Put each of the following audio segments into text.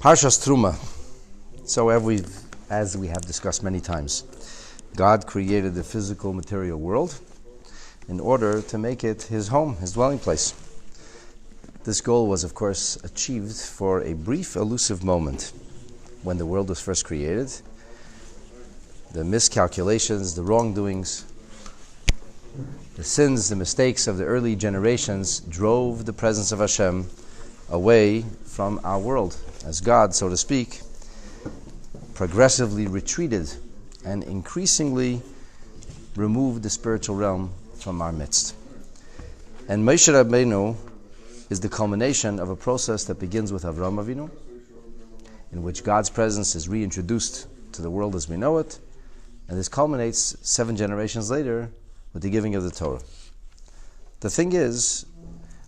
Parshas Terumah. So as we have discussed many times, God created the physical material world in order to make it his home, his dwelling place. This goal was, of course, achieved for a brief, elusive moment when the world was first created. The miscalculations, the wrongdoings, the sins, the mistakes of the early generations drove the presence of Hashem away from our world, as God, so to speak, progressively retreated and increasingly removed the spiritual realm from our midst. And Moshe Rabbeinu is the culmination of a process that begins with Avraham Avinu, in which God's presence is reintroduced to the world as we know it, and this culminates 7 generations later with the giving of the Torah. The thing is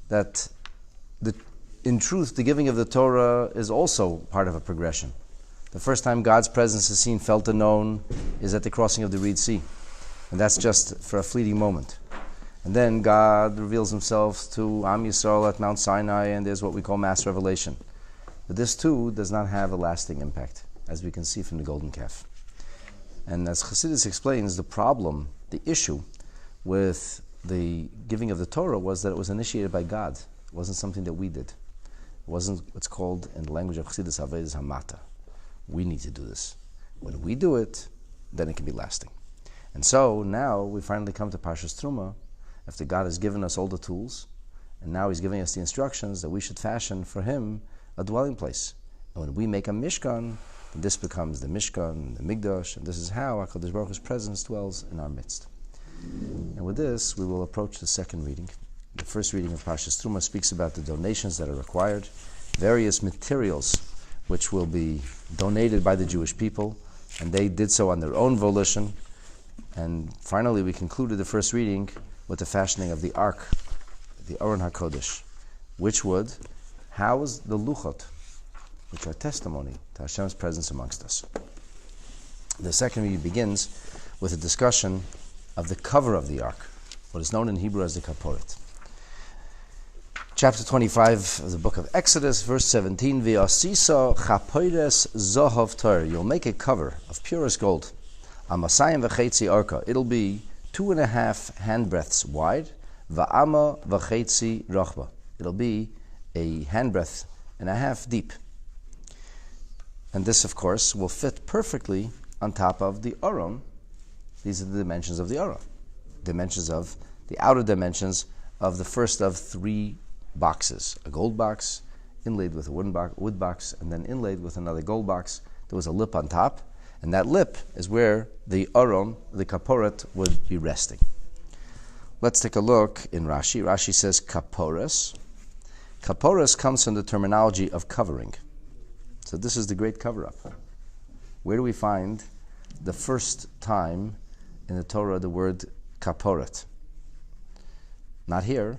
that in truth, the giving of the Torah is also part of a progression. The first time God's presence is seen, felt, and known is at the crossing of the Red Sea. And that's just for a fleeting moment. And then God reveals himself to Am Yisrael at Mount Sinai, and there's what we call mass revelation. But this too does not have a lasting impact, as we can see from the golden calf. And as Chassidus explains, the problem, the issue with the giving of the Torah was that it was initiated by God. It wasn't something that we did. It wasn't what's called in the language of Chassidus Avodas Hamata. We need to do this. When we do it, then it can be lasting. And so now we finally come to Parshas Terumah, after God has given us all the tools, and now he's giving us the instructions that we should fashion for him a dwelling place. And when we make a Mishkan, then this becomes the Mishkan, the Migdash, and this is how HaKadosh Baruch Hu's presence dwells in our midst. And with this, we will approach the second reading. The first reading of Parshas Terumah speaks about the donations that are required, various materials which will be donated by the Jewish people, and they did so on their own volition. And finally, we concluded the first reading with the fashioning of the Ark, the Aron HaKodesh, which would house the Luchot, which are testimony to Hashem's presence amongst us. The second reading begins with a discussion of the cover of the Ark, what is known in Hebrew as the Kaporet. Chapter 25 of the book of Exodus, verse 17, V'yasisa chapoires zohav tor. You'll make a cover of purest gold. Amasayim v'chetzi arka. It'll be 2.5 handbreadths wide. Va'ama v'chetzi rachba. It'll be a handbreadth and a half deep. And this, of course, will fit perfectly on top of the Aron. These are the dimensions of the Aron. Dimensions of the outer dimensions of the first of 3 boxes. A gold box, inlaid with a wood box, and then inlaid with another gold box. There was a lip on top, and that lip is where the Aron, the Kaporet, would be resting. Let's take a look in Rashi. Rashi says Kapores. Kapores comes from the terminology of covering. So this is the great cover-up. Where do we find the first time in the Torah the word Kaporet? Not here.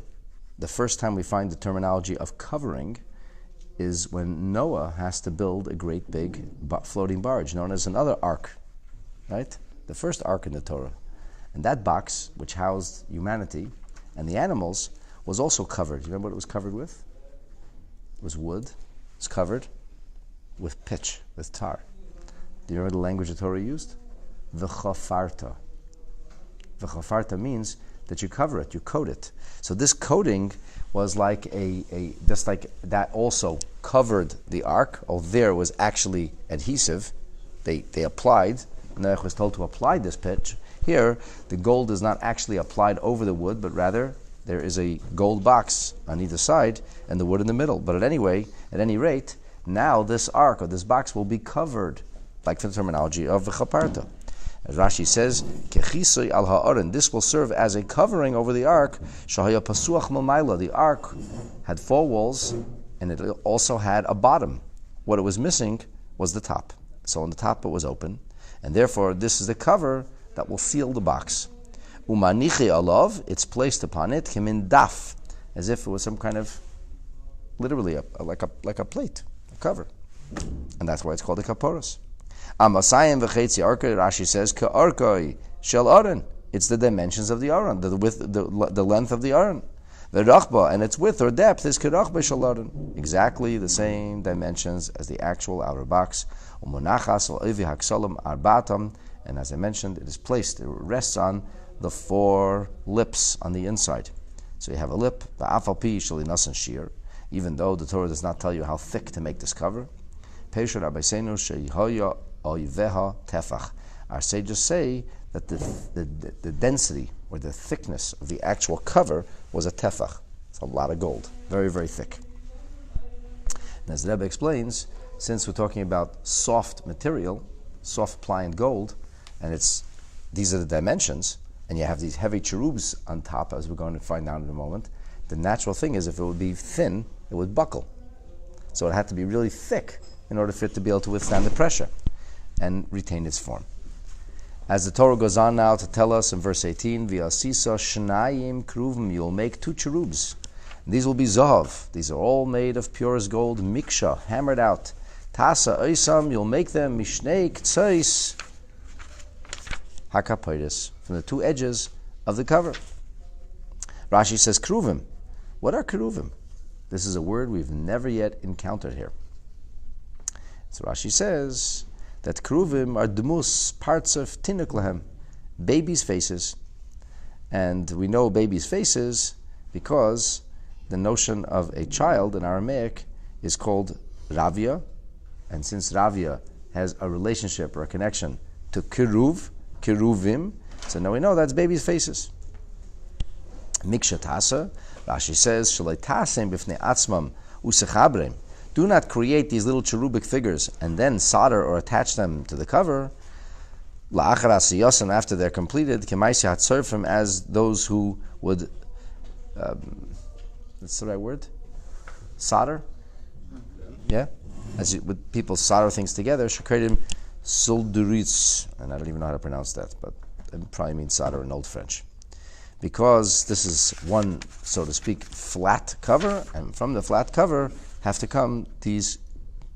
The first time we find the terminology of covering is when Noah has to build a great big floating barge known as another ark, right? The first ark in the Torah. And that box, which housed humanity and the animals, was also covered. You remember what it was covered with? It was wood. It was covered with pitch, with tar. Do you remember the language the Torah used? V'chafarta. V'chafarta means that you cover it, you coat it. So this coating was like just like that also covered the ark. Oh, there was actually adhesive. They applied. Noach was told to apply this pitch. Here, the gold is not actually applied over the wood, but rather there is a gold box on either side and the wood in the middle. But at any rate, now this ark or this box will be covered, like the terminology of v'chaparta. As Rashi says, Kechisoi al ha'aron, this will serve as a covering over the ark. Shahaya pasuach mamayla, the ark had 4 walls, and it also had a bottom. What it was missing was the top. So on the top it was open, and therefore this is the cover that will seal the box. Umanichi alav, it's placed upon it, kimin daf, as if it was some kind of, literally like a plate, a cover, and that's why it's called a kaporos. Amasayim v'chetzi arka, Rashi says, ka'arkoi shel aron. It's the dimensions of the aron, the length of the aron. The rachba and its width or depth is kerachba shalaron, exactly the same dimensions as the actual outer box. Umonachas al ovi haksalam arbatam, and as I mentioned, it is placed, it rests on the 4 lips on the inside. So you have a lip, va'afal pi shalinasan shir, even though the Torah does not tell you how thick to make this cover. Peishur abaisenu sheyihoya oiveha tefach. Our sages say that the density or the thickness of the actual cover was a tefach. It's a lot of gold, very, very thick. And as the Rebbe explains, since we're talking about soft material, soft pliant gold, and these are the dimensions, and you have these heavy cherubs on top, as we're going to find out in a moment, the natural thing is if it would be thin, it would buckle. So it had to be really thick in order for it to be able to withstand the pressure and retain its form. As the Torah goes on now to tell us in verse 18, V'asisa shnayim kruvim, you'll make 2 cherubs. And these will be zahav. These are all made of purest gold, miksha, hammered out. Tasa oisam, you'll make them mishnei k'tzais hakapoides, from the 2 edges of the cover. Rashi says kruvim. What are kruvim? This is a word we've never yet encountered here. So Rashi says that kruvim are dmus, parts of tinuk lahem, babies' faces. And we know babies' faces because the notion of a child in Aramaic is called ravia, and since ravia has a relationship or a connection to keruvim, so now we know that's babies' faces. Mikshatasa, Rashi says, Shalai tasem b'fnei atzmam usechabrem. Do not create these little cherubic figures and then solder or attach them to the cover. La'achar asiyasan, after they're completed, kemaisi hatzorfim, as those who would, that's the right word? Solder? Yeah? Would people solder things together, shekredim solduritz, and I don't even know how to pronounce that, but it probably means solder in Old French. Because this is one, so to speak, flat cover, and from the flat cover have to come these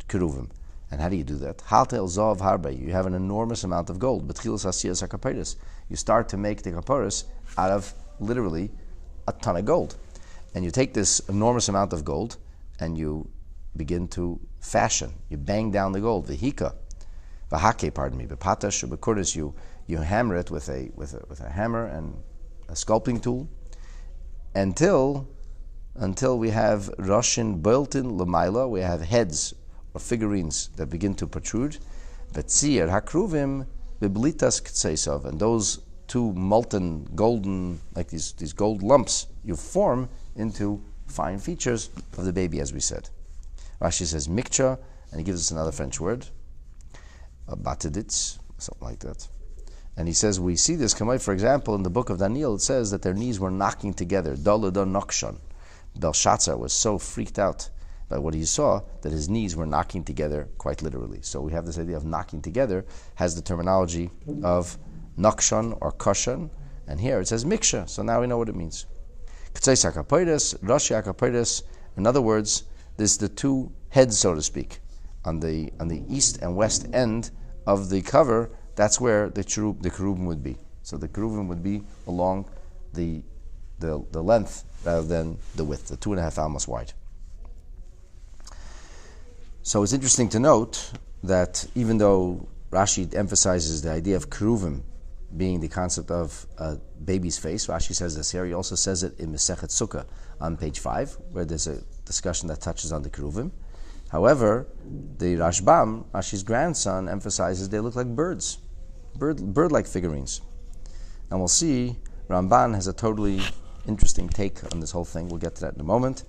keruvim. And how do you do that? Haltel zav harbe. You have an enormous amount of gold. Betchilas asiyas hakaperes. You start to make the kaperes out of literally a ton of gold, and you take this enormous amount of gold and you begin to fashion. You bang down the gold. V'hika, v'hake. Pardon me. B'patash u'b'kurtis. You hammer it with a hammer and a sculpting tool until we have Roshin built-in Lamaila, we have heads or figurines that begin to protrude. Betzir hakruvim biblitas ktseisav, and those 2 molten golden, like these gold lumps, you form into fine features of the baby, as we said. Rashi says mikcha, and he gives us another French word, batiditz, something like that. And he says, we see this come out, for example, in the book of Daniel, it says that their knees were knocking together. Dalada nokshan. Belshazzar was so freaked out by what he saw that his knees were knocking together, quite literally. So we have this idea of knocking together, has the terminology of nokshan or koshan, and here it says miksha, so now we know what it means. In other words, there's the 2 heads, so to speak, on the east and west end of the cover. That's where the kerubim would be. So the kerubim would be along the length rather than the width, the 2.5 almost wide. So it's interesting to note that even though Rashi emphasizes the idea of keruvim being the concept of a baby's face, Rashi says this here. He also says it in Masechet Sukkah on page 5, where there's a discussion that touches on the keruvim. However, the Rashbam, Rashi's grandson, emphasizes they look like birds, bird-like figurines. And we'll see Ramban has a totally interesting take on this whole thing. We'll get to that in a moment.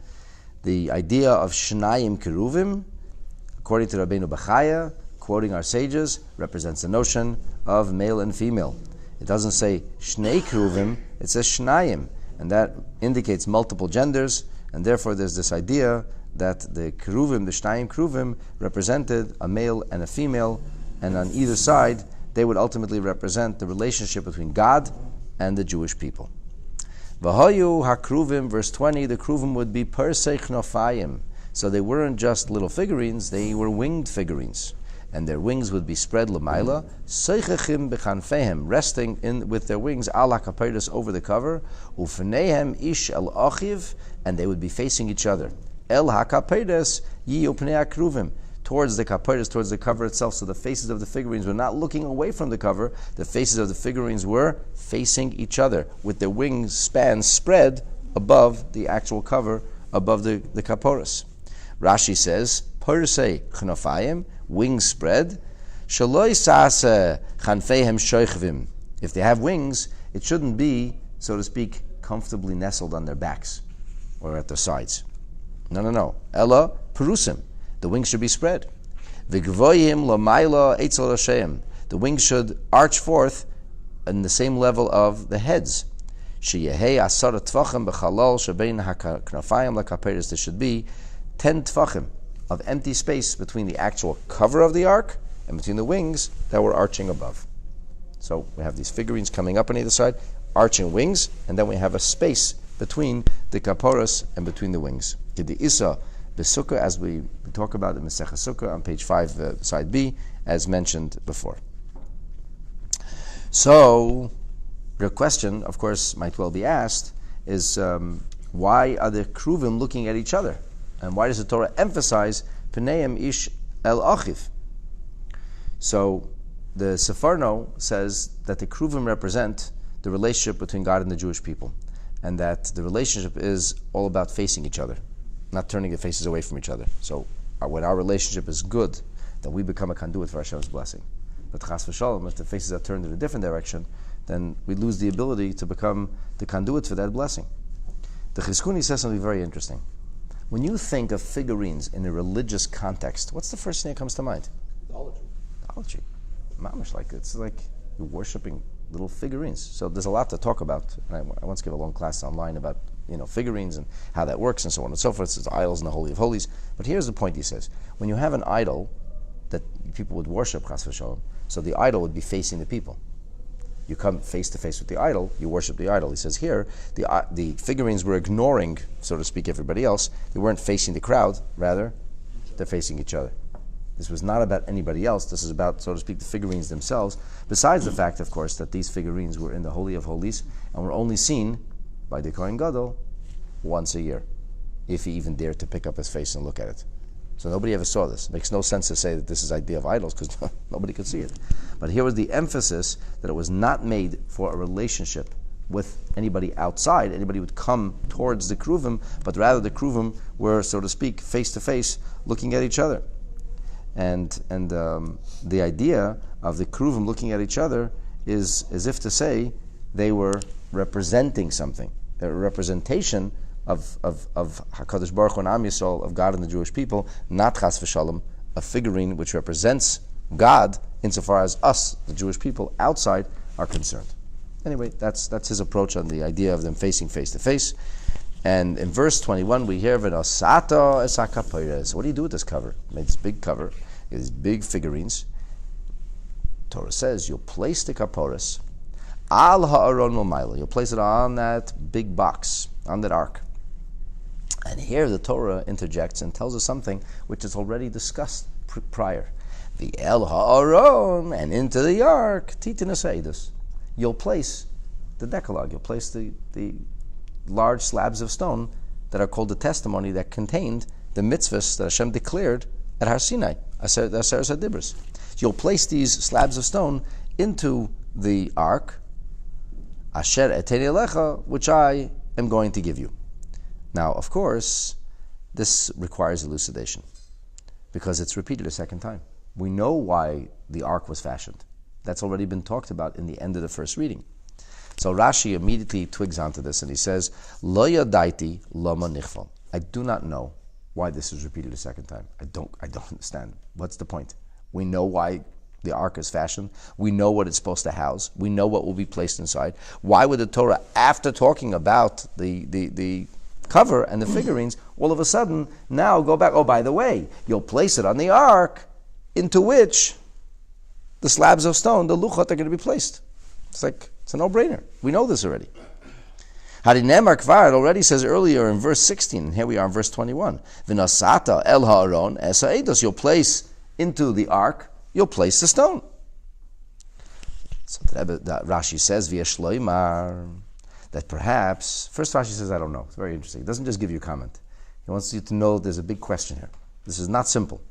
The idea of Shnayim Keruvim, according to Rabbeinu Bachaya, quoting our sages, represents the notion of male and female. It doesn't say Shnei Keruvim, it says Shnayim, and that indicates multiple genders, and therefore there's this idea that the Keruvim, the Shnayim Keruvim, represented a male and a female, and on either side they would ultimately represent the relationship between God and the Jewish people. V'hayu hakruvim, verse 20, the kruvim would be persei knofayim. So they weren't just little figurines, they were winged figurines. and their wings would be spread l'mayla, seichachim b'chanfehem, resting in with their wings al hakaperes over the cover, ufneihem ish el achiv, and they would be facing each other. El hakaperes yi upnei akruvim, towards the kaperes, towards the cover itself. So the faces of the figurines were not looking away from the cover. The faces of the figurines were facing each other, with their wings spans spread above the actual cover, above the kaperes. Rashi says, Persei chnofayim, wings spread. Shaloi sase chanfeihem shoichvim. If they have wings, it shouldn't be, so to speak, comfortably nestled on their backs or at their sides. No. Ella perusim. The wings should be spread. V'gvoyim lamayla eitzel rasheim. The wings should arch forth in the same level of the heads. Sheyehei asara tvachim b'chalal shebein haknafayim lakaperes. There should be 10 tvachim of empty space between the actual cover of the ark and between the wings that were arching above. So we have these figurines coming up on either side, arching wings, and then we have a space between the kaporos and between the wings. The Isa, the Sukkah, as we talk about in Masechah Sukkah on page 5, side B, as mentioned before. So, the question, of course, might well be asked, is why are the kruvim looking at each other? And why does the Torah emphasize Pneim Ish El Achiv? So the Sefarno says that the Kruvim represent the relationship between God and the Jewish people, and that the relationship is all about facing each other, not turning the faces away from each other. So when our relationship is good, then we become a conduit for Hashem's blessing. But Chas v'Shalom, if the faces are turned in a different direction, then we lose the ability to become the conduit for that blessing. The Chizkuni says something very interesting. When you think of figurines in a religious context, what's the first thing that comes to mind? Idolatry. Mamish, it's like you're worshipping little figurines. So there's a lot to talk about. And I once gave a long class online about figurines and how that works and so on and so forth. It's idols in the Holy of Holies. But here's the point he says. When you have an idol that people would worship, chas v'shalom, so the idol would be facing the people. You come face to face with the idol, you worship the idol. He says here, the figurines were ignoring, so to speak, everybody else. They weren't facing the crowd, rather, they're facing each other. This was not about anybody else. This is about, so to speak, the figurines themselves. Besides the fact, of course, that these figurines were in the Holy of Holies and were only seen by the Kohen Gadol once a year, if he even dared to pick up his face and look at it. So nobody ever saw this. It makes no sense to say that this is idea of idols because nobody could see it. But here was the emphasis that it was not made for a relationship with anybody outside. Anybody would come towards the kruvim, but rather the kruvim were, so to speak, face to face, looking at each other. And the idea of the kruvim looking at each other is as if to say they were representing something. They're a representation of HaKadosh Baruch Hu and Am Yisrael, of God and the Jewish people, not chas v'shalom, a figurine which represents God insofar as us, the Jewish people, outside, are concerned. Anyway, that's his approach on the idea of them facing face to face. And in verse 21, we hear v'nosata es hakaperes. What do you do with this cover? Made this big cover, these big figurines. Torah says you'll place the kaperes al ha'aron l'mayla. You'll place it on that big box, on that ark. And here the Torah interjects and tells us something which is already discussed prior. The El Ha'aron, and into the ark, Titinus Eidus. You'll place the Decalogue, you'll place the large slabs of stone that are called the testimony that contained the mitzvahs that Hashem declared at Har Sinai, Aser Dibros. You'll place these slabs of stone into the ark, Asher Eteni Elecha, which I am going to give you. Now, of course, this requires elucidation because it's repeated a second time. We know why the ark was fashioned. That's already been talked about in the end of the first reading. So Rashi immediately twigs onto this and he says, Lo yadaiti lama nichval. I do not know why this is repeated a second time. I don't understand. What's the point? We know why the ark is fashioned. We know what it's supposed to house. We know what will be placed inside. Why would the Torah, after talking about the cover and the figurines, all of a sudden now go back, oh, by the way, you'll place it on the ark into which the slabs of stone, the luchot, are going to be placed. It's a no-brainer. We know this already. Harinemar Kvar, it already says earlier in verse 16, and here we are in verse 21. V'nasata el ha'aron esa eidos, you'll place into the ark you'll place the stone. So the Rashi says, via shloimar, that perhaps, first Rashi says, I don't know. It's very interesting. He doesn't just give you a comment. He wants you to know there's a big question here. This is not simple.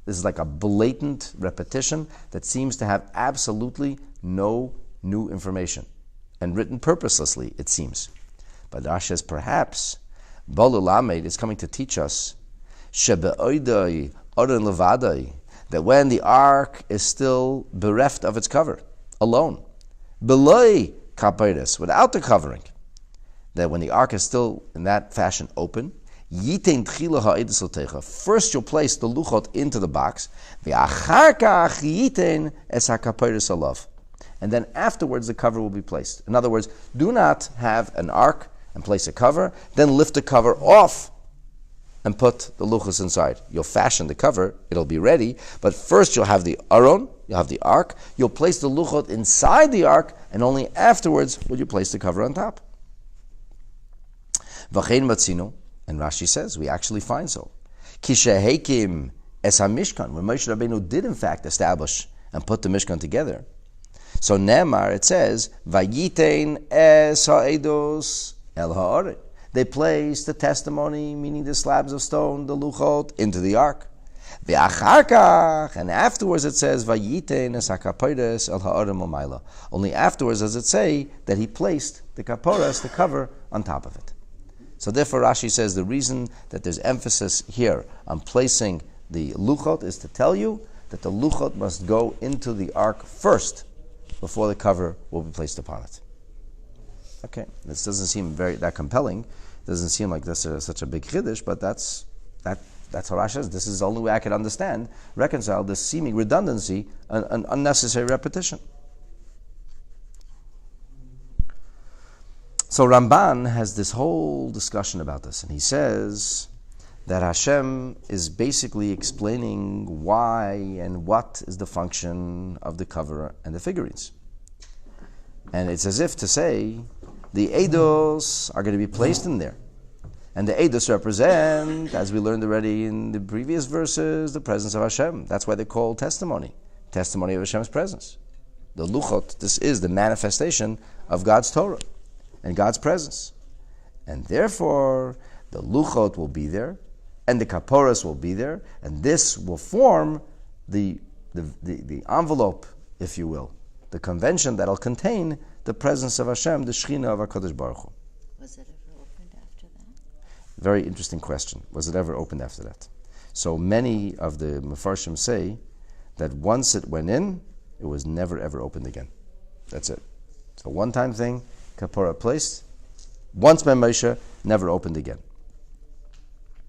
This is like a blatant repetition that seems to have absolutely no new information, and written purposelessly, it seems. But Rashi says, perhaps, Balu Lamed is coming to teach us that when the ark is still bereft of its cover, alone, beloy kapiris, without the covering, that when the ark is still in that fashion open, first you'll place the luchot into the box, and then afterwards the cover will be placed. In other words, do not have an ark and place a cover, then lift the cover off and put the luchos inside. You'll fashion the cover, it'll be ready, but first you'll have the aron, you'll have the ark, you'll place the luchot inside the ark, and only afterwards will you place the cover on top. V'chein matzino, and Rashi says, we actually find so. Kishehekim es hamishkan, when Moshe Rabbeinu did in fact establish and put the Mishkan together. So Nemar, it says, Vayitein es ha'edos el ha'aret. They placed the testimony, meaning the slabs of stone, the luchot, into the ark. Ve'acharkach, and afterwards it says, Vayitein es ha'kaporos el ha'aret momayla. Only afterwards does it say that he placed the kaporos, the cover, on top of it. So therefore Rashi says the reason that there's emphasis here on placing the luchot is to tell you that the luchot must go into the ark first before the cover will be placed upon it. Okay, this doesn't seem that compelling. It doesn't seem like this is such a big chiddush, but that's how Rashi says. This is the only way I can reconcile this seeming redundancy, an unnecessary repetition. So Ramban has this whole discussion about this, and he says that Hashem is basically explaining why and what is the function of the cover and the figurines. And it's as if to say, the eidos are going to be placed in there. And the eidos represent, as we learned already in the previous verses, the presence of Hashem. That's why they're called testimony of Hashem's presence. The luchot, this is the manifestation of God's Torah and God's presence. And therefore, the luchot will be there, and the kaporos will be there, and this will form the envelope, if you will, the convention that'll contain the presence of Hashem, the Shechina of HaKadosh Baruch Hu. Was it ever opened after that? Very interesting question. Was it ever opened after that? So many of the Mefarshim say that once it went in, it was never ever opened again. That's it. It's a one-time thing, kapora placed, once by Moshe, never opened again.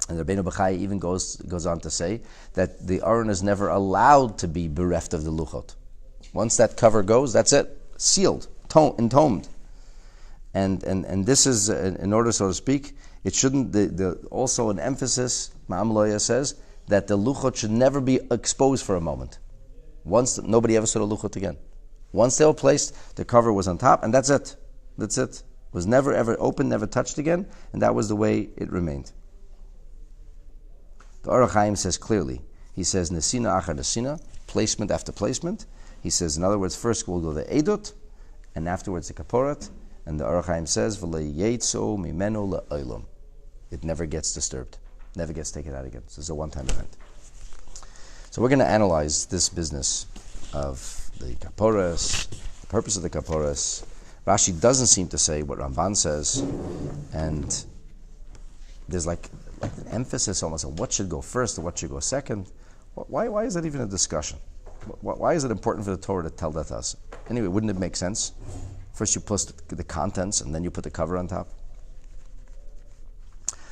And Rabbeinu Bachai even goes on to say that the Aron is never allowed to be bereft of the luchot. Once that cover goes, that's it, sealed, entombed. And this is, in order, so to speak, it shouldn't, also an emphasis, Ma'am Loya says, that the luchot should never be exposed for a moment. Once, nobody ever saw the luchot again. Once they were placed, the cover was on top, and that's it. That's it. It was never ever opened, never touched again, and that was the way it remained. The Orach Chaim says clearly, he says, Nesina achar nesina, placement after placement. He says, in other words, first will go the edut, and afterwards the kaporat. And the Orach Chaim says, V'le yetzo mimenu le'olam. It never gets disturbed, never gets taken out again. So it's a one-time event. So we're going to analyze this business of the kaporas, the purpose of the kaporas. Rashi doesn't seem to say what Ramban says, and there's like an emphasis almost on what should go first and what should go second. Why is that even a discussion? Why is it important for the Torah to tell that to us? Anyway, wouldn't it make sense? First you post the contents and then you put the cover on top.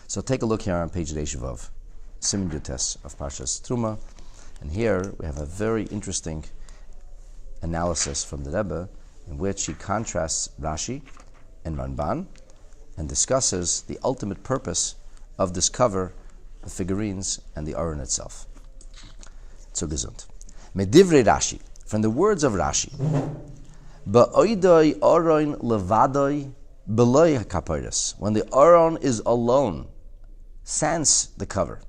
So take a look here on page Reish Vav, Siman Yutes of parshas Terumah, and here we have a very interesting analysis from the Rebbe in which he contrasts Rashi and Ramban and discusses the ultimate purpose of this cover, the figurines, and the Aron itself. So gesund. Medivrei Rashi, from the words of Rashi, Ba'oidoi Aron levadoi beloy hakaporos. When the Aron is alone, sans the cover.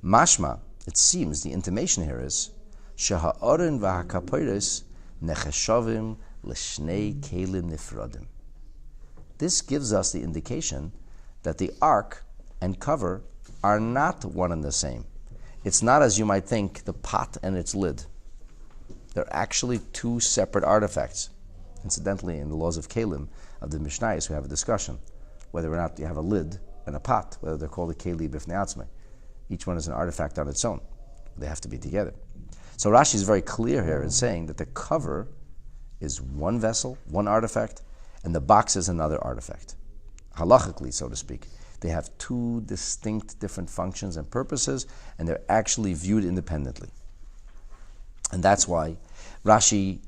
Mashma, it seems, the intimation here is, Sheha'aron v'hakapiris necheshavim l'shnei kelim nifradim. This gives us the indication that the ark and cover are not one and the same. It's not, as you might think, the pot and its lid. They're actually two separate artifacts. Incidentally, in the laws of Kelim, of the Mishnayos, we have a discussion whether or not you have a lid and a pot, whether they're called a Keli b'fnei atzmai. Each one is an artifact on its own. They have to be together. So Rashi is very clear here in saying that the cover is one vessel, one artifact, and the box is another artifact. Halachically, so to speak. They have two distinct different functions and purposes, and they're actually viewed independently. And that's why Rashi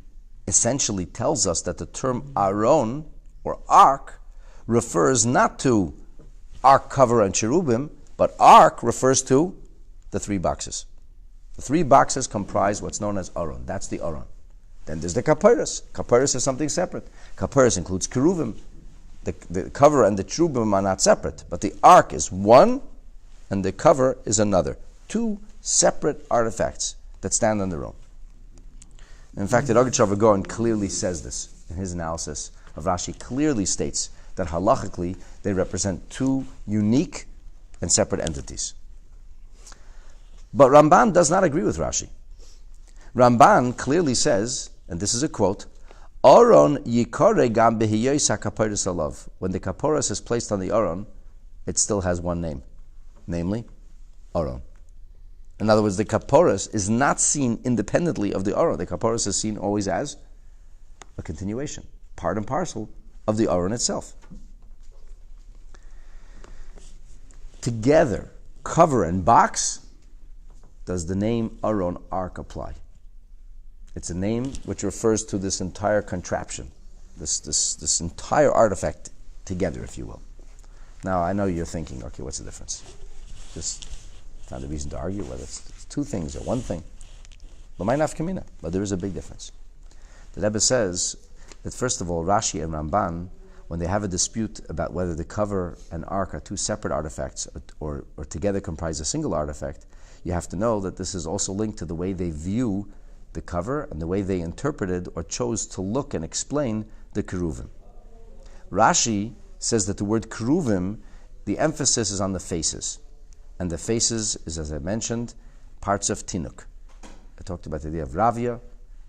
essentially tells us that the term aron, or ark, refers not to ark, cover, and cherubim, but ark refers to the three boxes. The three boxes comprise what's known as aron. That's the aron. Then there's the kapiros. Kapiros is something separate. Kapiros includes keruvim. The cover and the cherubim are not separate, but the ark is one, and the cover is another. Two separate artifacts that stand on their own. In fact, the Rogatchover Gaon clearly says this in his analysis of Rashi. Clearly states that halachically they represent two unique and separate entities. But Ramban does not agree with Rashi. Ramban clearly says, and this is a quote, Aron yikore gam behiyois hakaporos alav. When the kaporos is placed on the aron, it still has one name, namely aron. In other words, the kaporos is not seen independently of the aron. The kaporos is seen always as a continuation, part and parcel of the aron itself. Together, cover and box, does the name aron, ark, apply. It's a name which refers to this entire contraption, this entire artifact together, if you will. Now, I know you're thinking, okay, what's the difference? Just not a reason to argue whether it's two things or one thing. But there is a big difference. The Rebbe says that, first of all, Rashi and Ramban, when they have a dispute about whether the cover and ark are two separate artifacts or together comprise a single artifact, you have to know that this is also linked to the way they view the cover and the way they interpreted or chose to look and explain the keruvim. Rashi says that the word keruvim, the emphasis is on the faces. And the faces is, as I mentioned, parts of tinuk. I talked about the idea of ravia,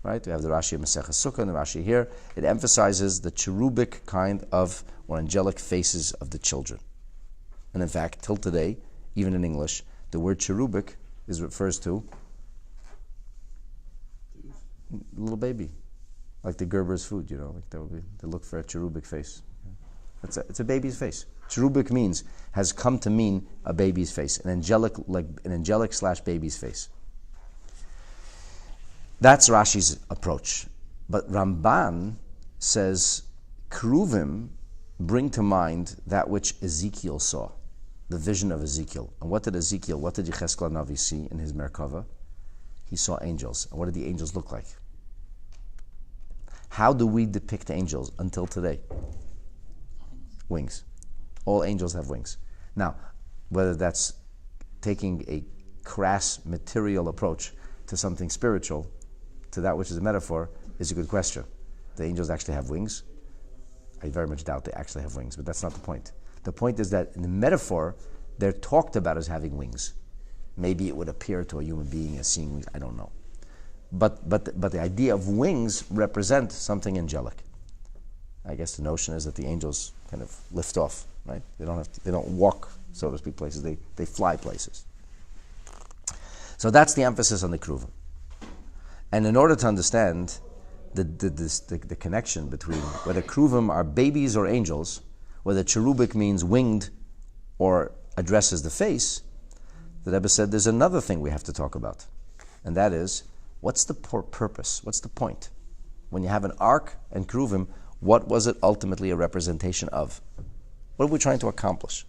right? We have the Rashi of Maseches Sukkah and the Rashi here. It emphasizes the cherubic kind of, or angelic faces of the children. And in fact, till today, even in English, the word cherubic refers to a little baby, like the Gerber's food, like they look for a cherubic face. It's a baby's face. Cherubic has come to mean a baby's face, an angelic / baby's face. That's Rashi's approach. But Ramban says keruvim bring to mind that which Ezekiel saw, the vision of Ezekiel. And what did Yecheskel Navi see in his Merkava? He saw angels. And what did the angels look like? How do we depict angels until today? Wings. All angels have wings. Now, whether that's taking a crass material approach to something spiritual, to that which is a metaphor, is a good question. The angels actually have wings? I very much doubt they actually have wings, but that's not the point. The point is that in the metaphor, they're talked about as having wings. Maybe it would appear to a human being as seeing wings, I don't know. But the idea of wings represent something angelic. I guess the notion is that the angels kind of lift off, right? They don't walk, so to speak, places. They fly places. So that's the emphasis on the keruvim. And in order to understand the connection between whether keruvim are babies or angels, whether cherubic means winged or addresses the face, the Rebbe said there's another thing we have to talk about, and that is, what's the purpose? What's the point? When you have an ark and keruvim, what was it ultimately a representation of? What are we trying to accomplish?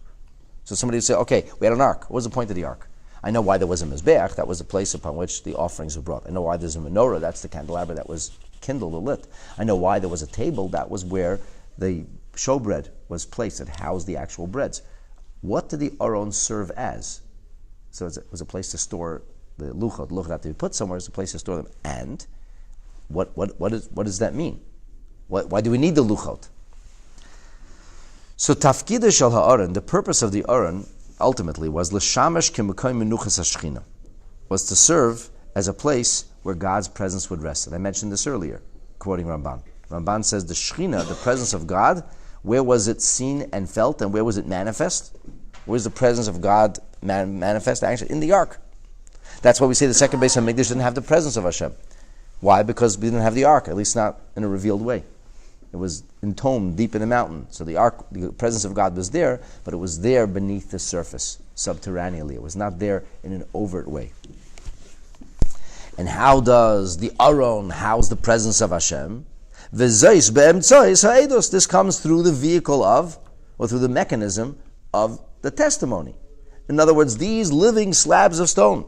So somebody would say, okay, we had an ark. What was the point of the ark? I know why there was a mizbeach. That was the place upon which the offerings were brought. I know why there's a menorah. That's the candelabra that was kindled or lit. I know why there was a table. That was where the showbread was placed. It housed the actual breads. What did the aron serve as? So it was a place to store the luchot have to be put somewhere. Is a place to store them. And what does that mean? Why do we need the luchot? So tafkida shel ha'aron, the purpose of the aron ultimately was l'shamash k'mekoy menuchas hashchina, was to serve as a place where God's presence would rest. And I mentioned this earlier, quoting Ramban. Ramban says the Shechina, the presence of God, where was it seen and felt, and where was it manifest? Where's the presence of God manifest? Actually, in the Ark. That's why we say the second base of Mikdash didn't have the presence of Hashem. Why? Because we didn't have the Ark, at least not in a revealed way. It was entombed deep in the mountain. So the Ark, the presence of God was there, but it was there beneath the surface, subterraneously. It was not there in an overt way. And how does the Aron house the presence of Hashem? This comes through the vehicle of, or through the mechanism of the testimony. In other words, these living slabs of stone.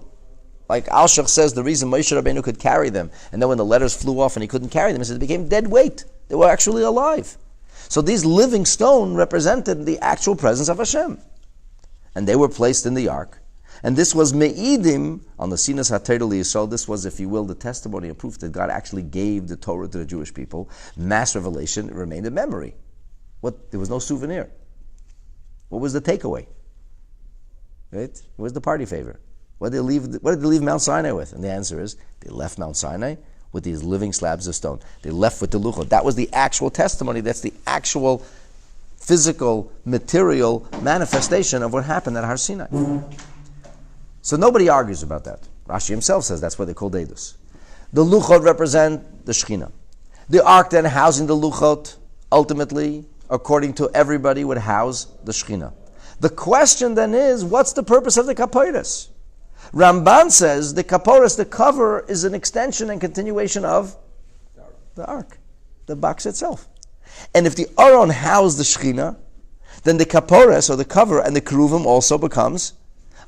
Like Al-Shach says, the reason Moshe Rabbeinu could carry them, and then when the letters flew off and he couldn't carry them, he said they became dead weight. They were actually alive. So these living stone represented the actual presence of Hashem. And they were placed in the Ark. And this was me'idim on the Sinas HaTorah Yisrael. This was, if you will, the testimony and proof that God actually gave the Torah to the Jewish people. Mass revelation remained a memory. There was no souvenir. What was the takeaway? Right? What was the party favor? What did they leave Mount Sinai with? And the answer is, they left Mount Sinai with these living slabs of stone. They left with the luchot. That was the actual testimony. That's the actual physical, material manifestation of what happened at Har Sinai. So nobody argues about that. Rashi himself says that's what they call Deidus. The luchot represent the Shechina. The Ark then housing the luchot, ultimately, according to everybody, would house the Shechina. The question then is, what's the purpose of the kaporos? Ramban says the kaporos, the cover, is an extension and continuation of the Ark, the box itself. And if the Aron housed the Shechina, then the kaporos, or the cover, and the keruvim also becomes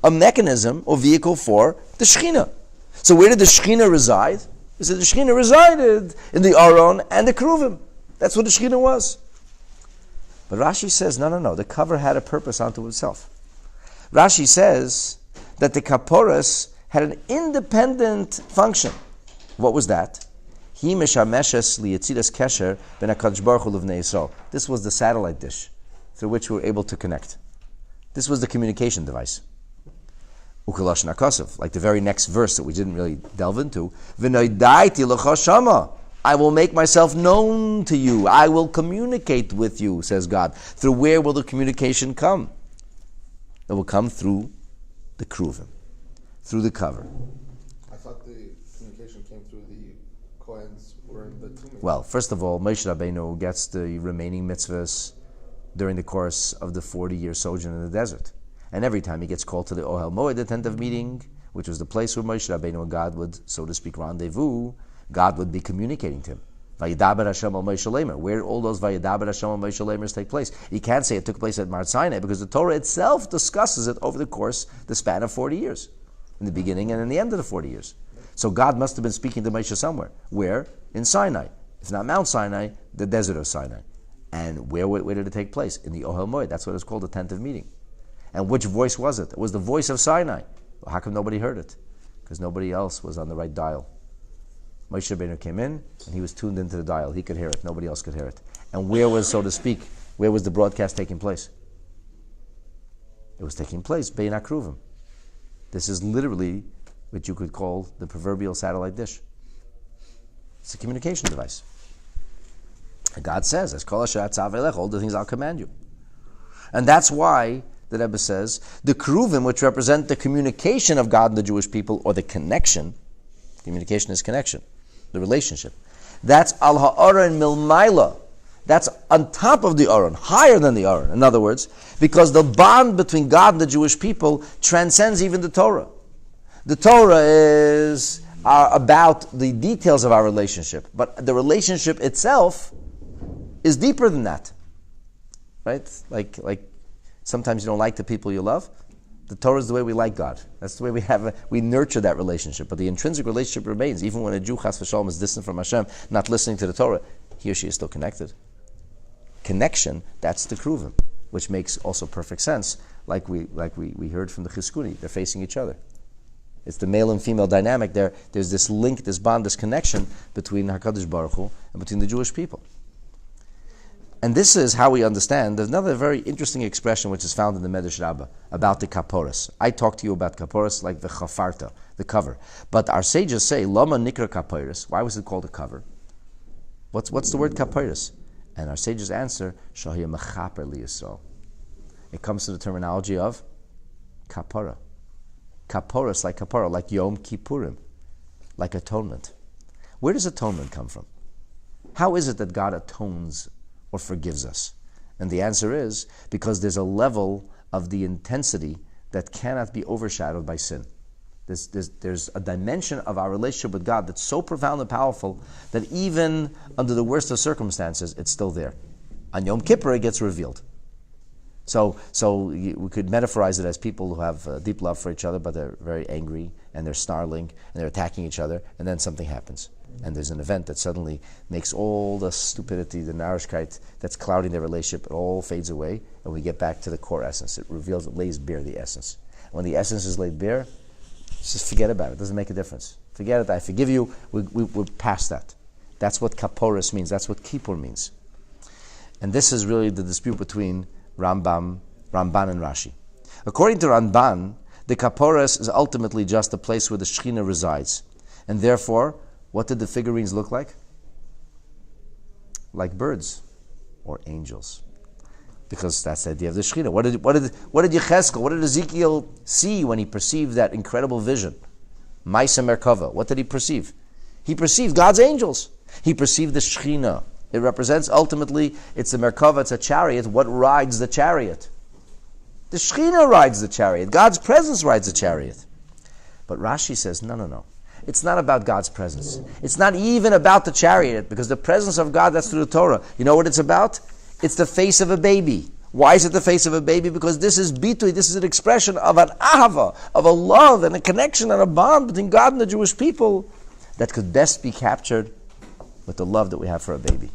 a mechanism or vehicle for the Shechina. So where did the Shechina reside? He said the Shechina resided in the Aron and the keruvim. That's what the Shechina was. But Rashi says, no, the cover had a purpose unto itself. Rashi says that the kaporos had an independent function. What was that? This was the satellite dish through which we were able to connect. This was the communication device. Ukalash Nakasav, like the very next verse that we didn't really delve into. I will make myself known to you. I will communicate with you, says God. Through where will the communication come? It will come through the keruvim, through the cover. I thought the communication came through the Kohen's wearing the tunic. Well, first of all, Moshe Rabbeinu gets the remaining mitzvahs during the course of the 40-year sojourn in the desert. And every time he gets called to the Ohel Moed, the tent of meeting, which was the place where Moshe Rabbeinu and God would, so to speak, rendezvous, God would be communicating to him. Vayidaber Hashem al Moshe Lemer. Where did all those Vayidaber Hashem al Moshe Lemers take place? You can't say it took place at Mar Sinai because the Torah itself discusses it over the course, the span of 40 years. In the beginning and in the end of the 40 years. So God must have been speaking to Moshe somewhere. Where? In Sinai. If not Mount Sinai, the desert of Sinai. And where did it take place? In the Ohel Moed. That's what it's called, the tent of meeting. And which voice was it? It was the voice of Sinai. Well, how come nobody heard it? Because nobody else was on the right dial. Moshe Rabbeinu came in, and he was tuned into the dial. He could hear it. Nobody else could hear it. And where was, so to speak, where was the broadcast taking place? It was taking place, Bein HaKruvim. This is literally what you could call the proverbial satellite dish. It's a communication device. And God says, "As kol asher atzav elech, all the things I'll command you." And that's why the Rebbe says, the keruvim, which represent the communication of God and the Jewish people, or the connection, communication is connection, the relationship. That's al ha'aron milmaila. That's on top of the Aron, higher than the Aron. In other words, because the bond between God and the Jewish people transcends even the Torah. The Torah is about the details of our relationship, but the relationship itself is deeper than that. Right? Like sometimes you don't like the people you love. The Torah is the way we like God. That's the way we nurture that relationship. But the intrinsic relationship remains. Even when a Jew, chas v'shalom, is distant from Hashem, not listening to the Torah, he or she is still connected. Connection, that's the keruvim, which makes also perfect sense, like we heard from the Chizkuni. They're facing each other. It's the male and female dynamic there. There's this link, this bond, this connection between HaKadosh Baruch Hu and between the Jewish people. And this is how we understand. There's another very interesting expression which is found in the Medrash Rabbah about the kaporas. I talk to you about kaporas like the chafarta, the cover. But our sages say, Lama nikra kaporas. Why was it called a cover? What's the word kaporas? And our sages answer, Shahiyah mechaper li Yisrael. It comes to the terminology of kapara. Kaporas, like kapara, like Yom Kippurim, like atonement. Where does atonement come from? How is it that God atones or forgives us? And the answer is because there's a level of the intensity that cannot be overshadowed by sin. There's a dimension of our relationship with God that's so profound and powerful that even under the worst of circumstances, it's still there. On Yom Kippur, it gets revealed. So we could metaphorize it as people who have deep love for each other, but they're very angry, and they're snarling, and they're attacking each other, and then something happens. And there's an event that suddenly makes all the stupidity, the narishkeit that's clouding their relationship, it all fades away, and we get back to the core essence. It reveals, it lays bare the essence. When the essence is laid bare, just forget about it. It doesn't make a difference. Forget it. I forgive you. We're past that. That's what kaporas means. That's what kippur means. And this is really the dispute between Ramban and Rashi. According to Ramban, the kaporas is ultimately just a place where the Shekhinah resides. And therefore, what did the figurines look like? Like birds or angels. Because that's the idea of the Shekhinah. What did Yechezkel, what did Ezekiel see when he perceived that incredible vision? Maisa Merkava. What did he perceive? He perceived God's angels. He perceived the Shekhinah. It represents, ultimately, it's a Merkava, it's a chariot. What rides the chariot? The Shekhinah rides the chariot. God's presence rides the chariot. But Rashi says, no. It's not about God's presence. It's not even about the chariot, because the presence of God, that's through the Torah. You know what it's about? It's the face of a baby. Why is it the face of a baby? Because this is bitui, this is an expression of an ahava, of a love and a connection and a bond between God and the Jewish people that could best be captured with the love that we have for a baby.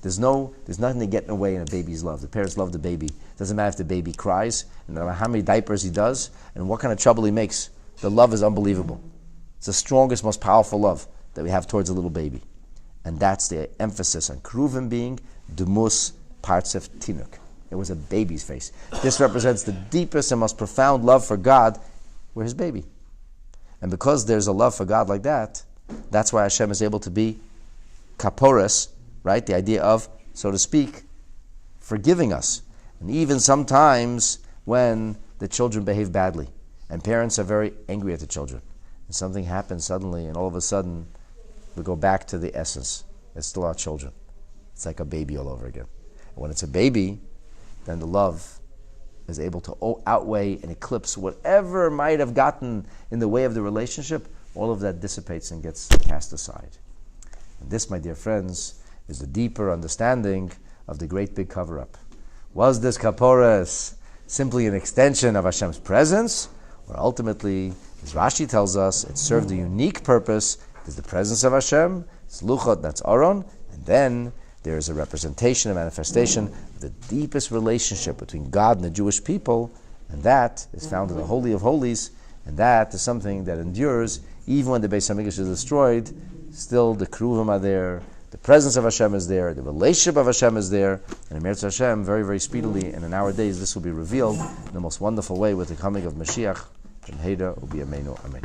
There's nothing to get in the way in a baby's love. The parents love the baby. It doesn't matter if the baby cries, and no matter how many diapers he does, and what kind of trouble he makes. The love is unbelievable. It's the strongest, most powerful love that we have towards a little baby. And that's the emphasis on Kruvim being Dumus Partsef Tinuk. It was a baby's face. This represents the deepest and most profound love for God. We're his baby. And because there's a love for God like that, that's why Hashem is able to be kaporas, right? The idea of, so to speak, forgiving us. And even sometimes when the children behave badly, and parents are very angry at the children, and something happens suddenly, and all of a sudden, we go back to the essence. It's still our children. It's like a baby all over again. And when it's a baby, then the love is able to outweigh and eclipse whatever might have gotten in the way of the relationship. All of that dissipates and gets cast aside. And this, my dear friends, is the deeper understanding of the great big cover-up. Was this kaporas simply an extension of Hashem's presence? Or ultimately, as Rashi tells us, it served a unique purpose. There's the presence of Hashem, it's Luchot, that's Aron, and then there is a representation, a manifestation of the deepest relationship between God and the Jewish people, and that is found in the Holy of Holies, and that is something that endures even when the Beis HaMikdash is destroyed. Still the Kruvim are there, the presence of Hashem is there, the relationship of Hashem is there, and in Meretz Hashem, very, very speedily, and in our days, this will be revealed in the most wonderful way with the coming of Mashiach. From Heda, Ubi Amenu, Amen.